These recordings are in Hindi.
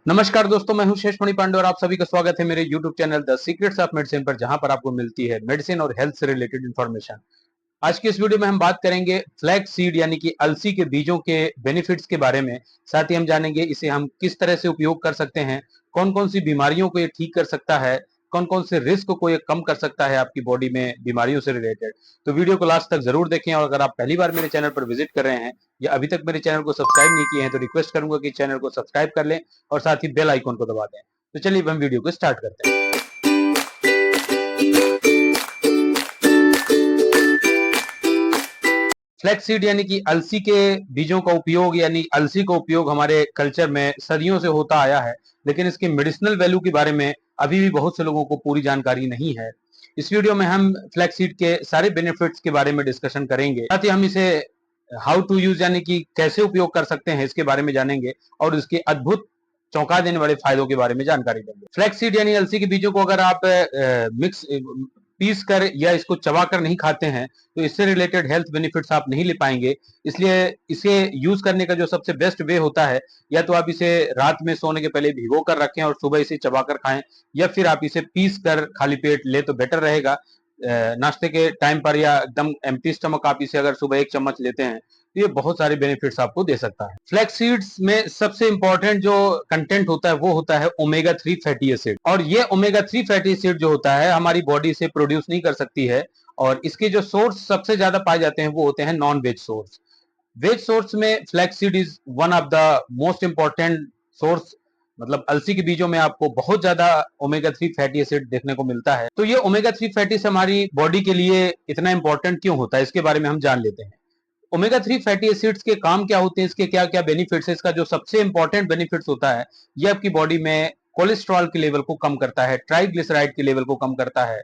नमस्कार दोस्तों, मैं हूं शेष मणि पांडे और आप सभी का स्वागत है मेरे YouTube channel the secrets of medicine पर, जहां पर आपको मिलती है मेडिसिन और हेल्थ से रिलेटेड इंफॉर्मेशन। आज की इस वीडियो में हम बात करेंगे फ्लैक्स सीड यानी कि अलसी के बीजों के बेनिफिट्स के बारे में। साथ ही हम जानेंगे इसे हम किस तरह से उपयोग कर सकते हैं, कौन कौन सी बीमारियों को ये ठीक कर सकता है, कौन कौन से रिस्क को ये कम कर सकता है आपकी बॉडी में बीमारियों से रिलेटेड। तो वीडियो को लास्ट तक जरूर देखें, और अगर आप पहली बार मेरे चैनल पर विजिट कर रहे हैं या अभी तक मेरे चैनल को सब्सक्राइब नहीं किए हैं तो रिक्वेस्ट करूंगा कि चैनल को सब्सक्राइब कर लें और साथ ही बेल आइकन को दबा दें। तो चलिए हम वीडियो को स्टार्ट करते हैं। फ्लैक्स सीड यानी कि अलसी के बीजों का उपयोग यानी अलसी का उपयोग हमारे कल्चर में सदियों से होता आया है, लेकिन इसके मेडिसिनल वैल्यू के बारे में अभी भी बहुत से लोगों को पूरी जानकारी नहीं है। इस वीडियो में हम फ्लैक्स सीड के सारे बेनिफिट्स के बारे में डिस्कशन करेंगे, साथ ही हम इसे हाउ टू यूज यानी कि कैसे उपयोग कर सकते हैं इसके बारे में जानेंगे और इसके अद्भुत चौंका देने वाले फायदों के बारे में जानकारी देंगे। फ्लैक्स सीड यानी अलसी के बीजों को अगर आप मिक्स पीस कर या इसको चबा कर नहीं खाते हैं तो इससे रिलेटेड हेल्थ बेनिफिट्स आप नहीं ले पाएंगे। इसलिए इसे यूज करने का जो सबसे बेस्ट वे होता है, या तो आप इसे रात में सोने के पहले भिगो कर रखें और सुबह इसे चबा कर खाएं, या फिर आप इसे पीस कर खाली पेट ले तो बेटर रहेगा। नाश्ते के टाइम पर या एकदम एम्प्टी स्टमक आप इसे अगर सुबह 1 चम्मच लेते हैं तो ये बहुत सारे बेनिफिट्स आपको दे सकता है। फ्लैक्स सीड्स में सबसे इंपॉर्टेंट जो कंटेंट होता है वो होता है ओमेगा 3 फैटी एसिड, और ये ओमेगा 3 फैटी एसिड जो होता है हमारी बॉडी से प्रोड्यूस नहीं कर सकती है। और इसके जो सोर्स सबसे ज्यादा पाए जाते हैं वो होते हैं non veg source. Veg source में flax seed is one of the most important source. मतलब अलसी के बीजों में आपको बहुत ज्यादा ओमेगा 3 फैटी एसिड देखने को मिलता है। तो ये ओमेगा 3 फैटी एसिड हमारी बॉडी के लिए इतना इंपॉर्टेंट क्यों होता है, इसके बारे में हम जान लेते हैं। ओमेगा 3 फैटी एसिड्स के काम क्या होते हैं, इसके क्या क्या बेनिफिट्स है। इसका जो सबसे इंपॉर्टेंट बेनिफिट्स होता है, ये आपकी बॉडी में कोलेस्ट्रॉल के लेवल को कम करता है, ट्राइग्लिसराइड के लेवल को कम करता है,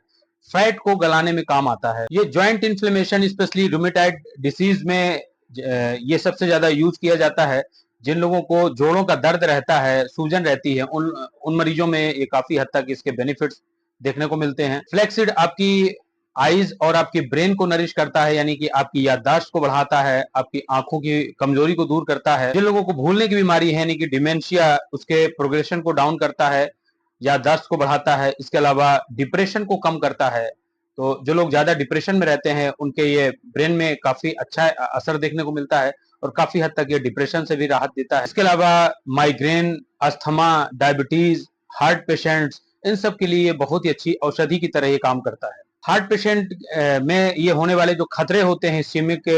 फैट को गलाने में काम आता है। ये joint inflammation specially rheumatoid disease में ये सबसे ज्यादा यूज किया जाता है। जिन लोगों को जोड़ों का दर्द रहता है, सूजन रहती है, उन उन मरीजों में ये काफी हद तक इसके बेनिफिट्स देखने को मिलते हैं। फ्लैक्सीड आपकी आईज और आपकी ब्रेन को नरिश करता है, यानी कि आपकी याददाश्त को बढ़ाता है, आपकी आंखों की कमजोरी को दूर करता है। जिन लोगों को भूलने की बीमारी है यानी कि डिमेंशिया, उसके प्रोग्रेशन को डाउन करता है, याददाश्त को बढ़ाता है। इसके अलावा डिप्रेशन को कम करता है। तो जो लोग ज्यादा डिप्रेशन में रहते हैं उनके ये ब्रेन में काफी अच्छा असर देखने को मिलता है और काफी हद तक ये डिप्रेशन से भी राहत देता है। इसके अलावा migraine, asthma, diabetes, heart patients, इन सब के लिए ये बहुत ही अच्छी औषधि की तरह ये काम करता है। हार्ट पेशेंट में ये होने वाले जो खतरे होते हैं, ischemic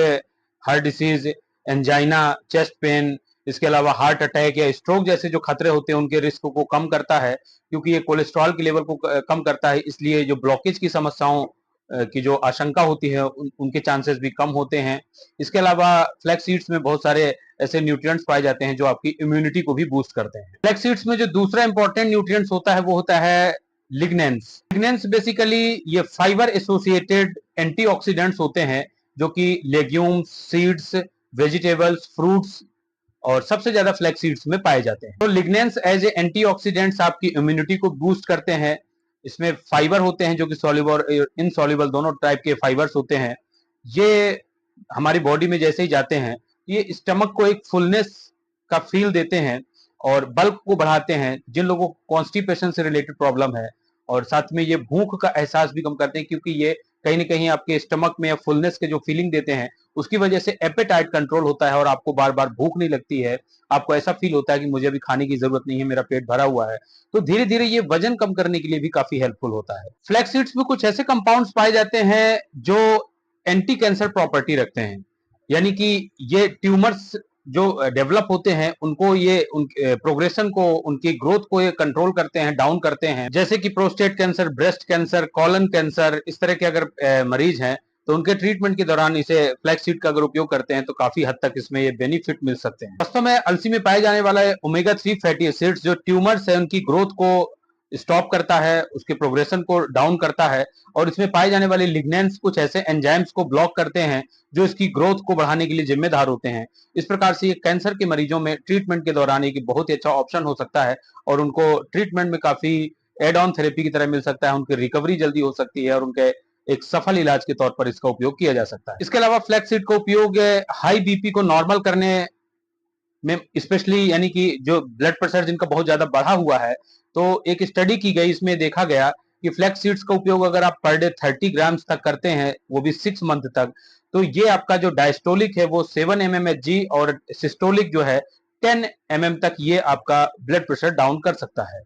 heart disease, angina, chest pain, इसके अलावा हार्ट अटैक या स्ट्रोक जैसे जो खतरे होते हैं उनके रिस्क को कम करता है, क्योंकि ये कोलेस्ट्रॉल के लेवल को कम करता है। इसलिए जो ब्लॉकेज की समस्याओं की जो आशंका होती है उनके चांसेस भी कम होते हैं। इसके अलावा फ्लैक्स सीड्स में बहुत सारे ऐसे न्यूट्रिएंट्स पाए जाते हैं जो आपकी इम्यूनिटी को भी बूस्ट करते हैं। फ्लैक्स सीड्स में जो दूसरा इंपॉर्टेंट न्यूट्रिएंट्स होता है वो होता है लिग्नेंस। लिग्नेंस बेसिकली ये फाइबर एसोसिएटेड एंटीऑक्सीडेंट्स होते हैं जो कि लेग्यूम्स, सीड्स, वेजिटेबल्स, फ्रूट्स और सबसे ज्यादा फ्लैक्स सीड्स में पाए जाते हैं। तो लिग्नेंस एज ए एंटीऑक्सीडेंट्स आपकी इम्यूनिटी को बूस्ट करते हैं। इसमें फाइबर होते हैं जो कि सॉल्युबल और इनसॉल्युबल दोनों टाइप के फाइबर्स होते हैं। ये हमारी बॉडी में जैसे ही जाते हैं ये स्टमक को एक फुलनेस का फील देते हैं और बल्क को बढ़ाते हैं। जिन लोगों को कॉन्स्टिपेशन से रिलेटेड प्रॉब्लम है, और साथ में ये भूख का एहसास भी कम करते हैं, क्योंकि ये कहीं ना कहीं आपके स्टमक में या फुलनेस के जो फीलिंग देते हैं उसकी वजह से एपेटाइट कंट्रोल होता है और आपको बार बार भूख नहीं लगती है। आपको ऐसा फील होता है कि मुझे अभी खाने की जरूरत नहीं है, मेरा पेट भरा हुआ है। तो धीरे धीरे ये वजन कम करने के लिए भी काफी हेल्पफुल होता है। फ्लैक्स सीड्स में कुछ ऐसे कंपाउंड्स पाए जाते हैं जो एंटी कैंसर प्रॉपर्टी रखते हैं, यानी कि ये ट्यूमर्स जो डेवलप होते हैं उनको ये उन प्रोग्रेशन को, उनकी ग्रोथ को ये कंट्रोल करते हैं, डाउन करते हैं। जैसे कि prostate cancer, breast cancer, colon cancer, इस तरह के अगर मरीज हैं तो उनके ट्रीटमेंट के दौरान इसे फ्लैक्स सीड का अगर उपयोग करते हैं तो काफी हद तक इसमें ये बेनिफिट मिल सकते हैं। वास्तव में अलसी में पाए जाने वाला है ओमेगा 3 फैटी एसिड्स जो ट्यूमर्स है उनकी ग्रोथ को स्टॉप करता है, उसके प्रोग्रेशन को डाउन करता है। और इसमें पाए जाने वाले लिग्नेंट्स कुछ ऐसे एंजाइम्स को ब्लॉक करते हैं जो इसकी ग्रोथ को बढ़ाने के लिए जिम्मेदार होते हैं। इस प्रकार से ये कैंसर के मरीजों में ट्रीटमेंट के दौरान एक बहुत ही अच्छा ऑप्शन हो सकता है और उनको ट्रीटमेंट में काफी एड ऑन थेरेपी की तरह मिल सकता है। उनकी रिकवरी जल्दी हो सकती है और उनके एक सफल इलाज के तौर पर इसका उपयोग किया जा सकता है। इसके अलावा फ्लैक्स सीड का उपयोग हाई बीपी को नॉर्मल करने में स्पेशली यानी कि जो ब्लड प्रेशर जिनका बहुत ज्यादा बढ़ा हुआ है, तो एक स्टडी की गई, इसमें देखा गया कि फ्लैक्स सीड्स का उपयोग अगर आप पर डे 30 ग्राम्स तक करते हैं, वो भी 6 मंथ तक, तो ये आपका जो डायस्टोलिक है वो 7 mmHg और सिस्टोलिक जो है 10 mm तक ये आपका ब्लड प्रेशर डाउन कर सकता है।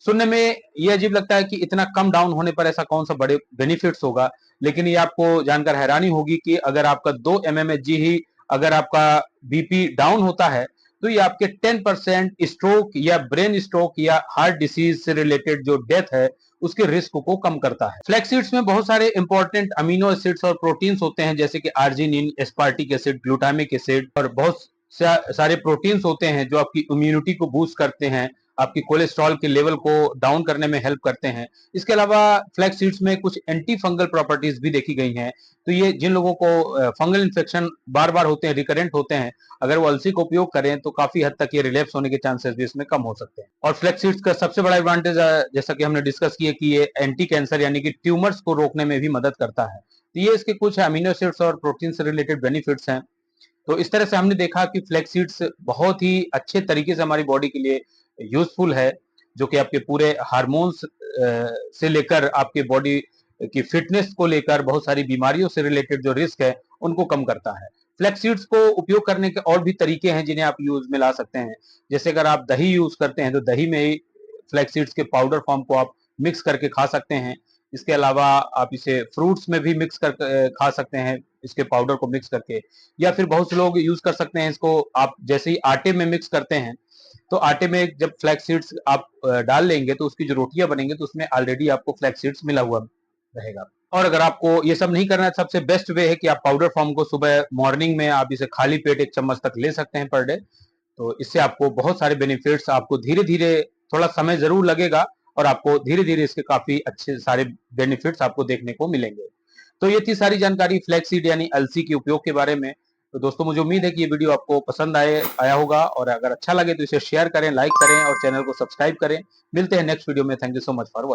सुनने में ये अजीब लगता है कि इतना कम डाउन होने पर ऐसा कौन सा बड़े बेनिफिट्स होगा, लेकिन ये आपको जानकर हैरानी होगी कि अगर आपका 2 mmHg ही अगर आपका बीपी डाउन होता है, तो ये आपके 10% स्ट्रोक या ब्रेन स्ट्रोक या हार्ट डिसीज से रिलेटेड जो डेथ है उसके रिस्क को कम करता है। फ्लैक्स सीड्स में बहुत सारे इंपॉर्टेंट अमीनो एसिड्स और प्रोटीन्स होते हैं, जैसे कि arginine, aspartic acid, glutamic acid और बहुत सारे प्रोटीन्स होते हैं जो आपकी इम्यूनिटी को बूस्ट करते हैं, आपकी कोलेस्ट्रॉल के लेवल को डाउन करने में हेल्प करते हैं। इसके अलावा फ्लैक्स सीड्स में कुछ एंटी फंगल प्रॉपर्टीज भी देखी गई हैं, तो ये जिन लोगों को फंगल इन्फेक्शन बार बार होते हैं, रिकरेंट होते हैं, अगर वो अलसी का उपयोग करें तो काफी हद तक ये रिलैप्स होने के चांसेस भी इसमें कम हो सकते हैं। और फ्लैक्स सीड्स का सबसे बड़ा एडवांटेज, जैसा कि हमने डिस्कस किया, कि ये एंटी कैंसर यानी कि ट्यूमर्स को रोकने में भी मदद करता है। तो ये इसके कुछ अमीनो एसिड्स और प्रोटीन से रिलेटेड बेनिफिट्स हैं। तो इस तरह से हमने देखा कि फ्लैक्स सीड्स बहुत ही अच्छे तरीके से हमारी बॉडी के लिए यूजफुल है, जो कि आपके पूरे हार्मोन्स से लेकर आपके बॉडी की फिटनेस को लेकर बहुत सारी बीमारियों से रिलेटेड जो रिस्क है उनको कम करता है। फ्लैक्स सीड्स को उपयोग करने के और भी तरीके हैं जिन्हें आप यूज में ला सकते हैं। जैसे अगर आप दही यूज करते हैं तो दही में ही फ्लैक्स सीड्स के पाउडर फॉर्म को आप मिक्स करके खा सकते हैं। इसके अलावा आप इसे फ्रूट्स में भी मिक्स कर खा सकते हैं, इसके पाउडर को मिक्स करके। या फिर बहुत से लोग यूज कर सकते हैं इसको, आप जैसे ही आटे में मिक्स करते हैं, तो आटे में जब फ्लैक्स सीड्स आप डाल लेंगे तो उसकी जो रोटियां बनेंगे तो उसमें ऑलरेडी आपको फ्लैक्स सीड्स मिला हुआ रहेगा। और अगर आपको ये सब नहीं करना है, सबसे बेस्ट वे है कि आप पाउडर फॉर्म को सुबह मॉर्निंग में आप इसे खाली पेट 1 चम्मच तक ले सकते हैं पर डे। तो इससे आपको बहुत सारे बेनिफिट्स, आपको धीरे धीरे, थोड़ा समय जरूर लगेगा और आपको धीरे धीरे इसके काफी अच्छे सारे बेनिफिट्स आपको देखने को मिलेंगे। तो ये थी सारी जानकारी फ्लैक्स सीड यानी अलसी के उपयोग के बारे में। तो दोस्तों, मुझे उम्मीद है कि ये वीडियो आपको पसंद आया होगा, और अगर अच्छा लगे तो इसे शेयर करें, लाइक करें और चैनल को सब्सक्राइब करें। मिलते हैं नेक्स्ट वीडियो में। Thank you so much for watching.